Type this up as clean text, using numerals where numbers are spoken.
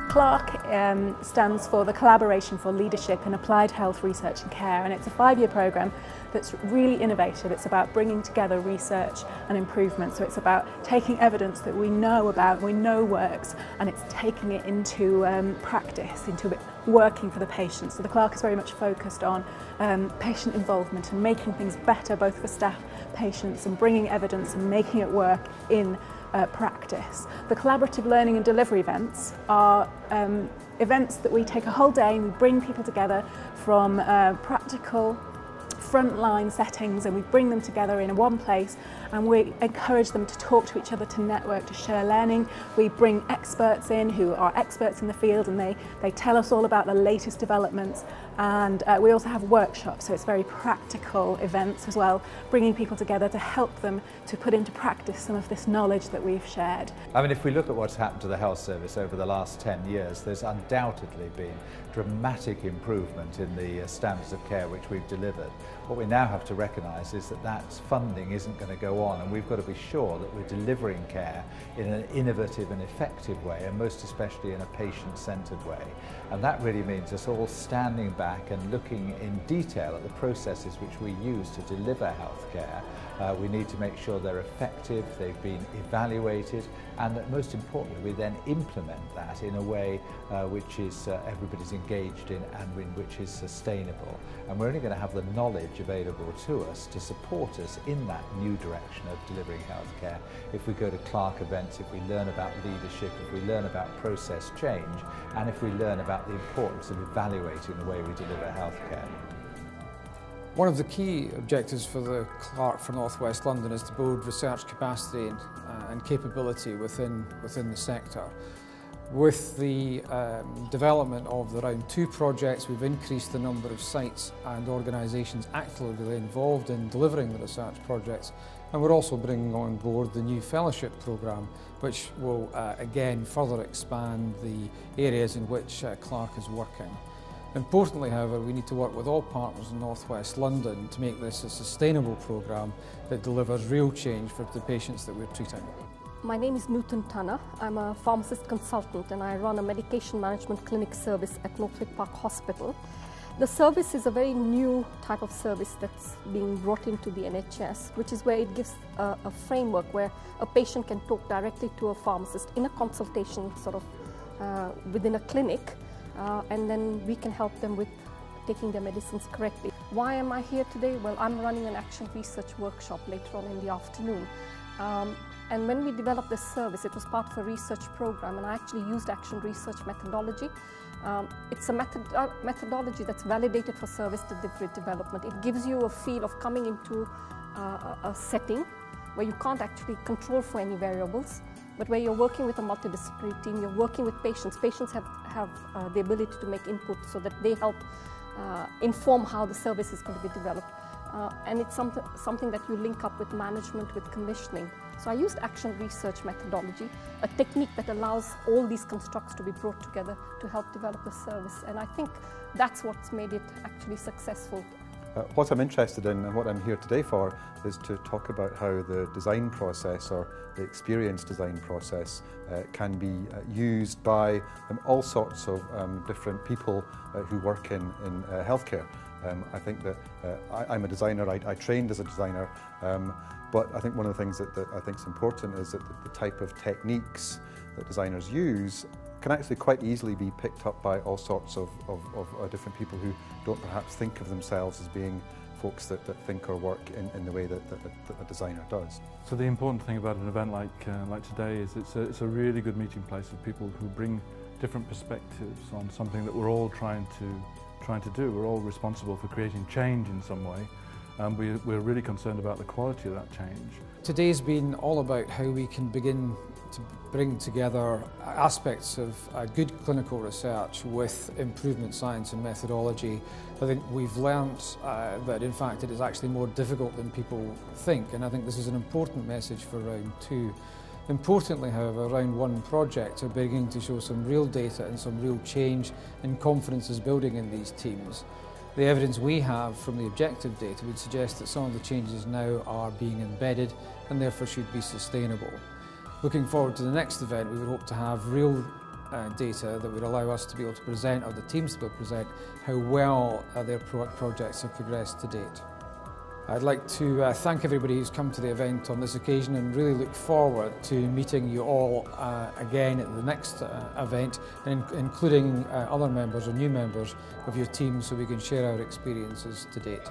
CLAHRC stands for the Collaboration for Leadership in Applied Health Research and Care, and it's a 5-year programme that's really innovative. It's about bringing together research and improvement, so it's about taking evidence that we know about, we know works, and it's taking it into practice, into it working for the patient. So the CLAHRC is very much focused on patient involvement and making things better both for staff, patients, and bringing evidence and making it work in practice. The collaborative learning and delivery events are events that we take a whole day and we bring people together from practical frontline settings, and we bring them together in one place and we encourage them to talk to each other, to network, to share learning. We bring experts in who are experts in the field, and they tell us all about the latest developments, and we also have workshops, so it's very practical events as well, bringing people together to help them to put into practice some of this knowledge that we've shared. I mean, if we look at what's happened to the health service over the last 10 years, there's undoubtedly been dramatic improvement in the standards of care which we've delivered. What we now have to recognise is that that funding isn't going to go on, and we've got to be sure that we're delivering care in an innovative and effective way, and most especially in a patient-centred way. And that really means us all standing back and looking in detail at the processes which we use to deliver healthcare. We need to make sure they're effective, they've been evaluated, and that most importantly we then implement that in a way which is everybody's engaged in and which is sustainable. And we're only going to have the knowledge available to us to support us in that new direction of delivering healthcare if we go to Clahrc events, if we learn about leadership, if we learn about process change, and if we learn about the importance of evaluating the way we deliver healthcare. One of the key objectives for the CLAHRC for North West London is to build research capacity and capability within the sector. With the development of the Round 2 projects, we've increased the number of sites and organisations actively involved in delivering the research projects, and we're also bringing on board the new fellowship programme, which will again further expand the areas in which CLAHRC is working. Importantly, however, we need to work with all partners in North West London to make this a sustainable programme that delivers real change for the patients that we're treating. My name is Newton Tanner. I'm a pharmacist consultant and I run a medication management clinic service at Northwick Park Hospital. The service is a very new type of service that's being brought into the NHS, which is where it gives a framework where a patient can talk directly to a pharmacist in a consultation sort of within a clinic. And then we can help them with taking their medicines correctly. Why am I here today? Well, I'm running an action research workshop later on in the afternoon. And when we developed this service, it was part of a research program, and I actually used action research methodology. It's a methodology that's validated for service delivery development. It gives you a feel of coming into a setting where you can't actually control for any variables, but where you're working with a multidisciplinary team, you're working with patients. Patients have the ability to make input so that they help inform how the service is going to be developed. And it's something that you link up with management, with commissioning. So I used action research methodology, a technique that allows all these constructs to be brought together to help develop the service. And I think that's what's made it actually successful. What I'm interested in and what I'm here today for is to talk about how the design process or the experience design process can be used by all sorts of different people who work in healthcare. I think that I'm a designer, I trained as a designer, but I think one of the things that I think is important is that the type of techniques that designers use can actually quite easily be picked up by all sorts of different people who don't perhaps think of themselves as being folks that think or work in the way that a designer does. So the important thing about an event like today is it's a really good meeting place of people who bring different perspectives on something that we're all trying to do. We're all responsible for creating change in some way, and we're really concerned about the quality of that change. Today's been all about how we can begin to bring together aspects of good clinical research with improvement science and methodology. I think we've learnt that in fact it is actually more difficult than people think, and I think this is an important message for round 2. Importantly, however, round one projects are beginning to show some real data and some real change and confidence is building in these teams. The evidence we have from the objective data would suggest that some of the changes now are being embedded and therefore should be sustainable. Looking forward to the next event, we would hope to have real data that would allow us to be able to present, or the teams to be able to present, how well their projects have progressed to date. I'd like to thank everybody who's come to the event on this occasion and really look forward to meeting you all again at the next event, and including other members or new members of your team so we can share our experiences to date.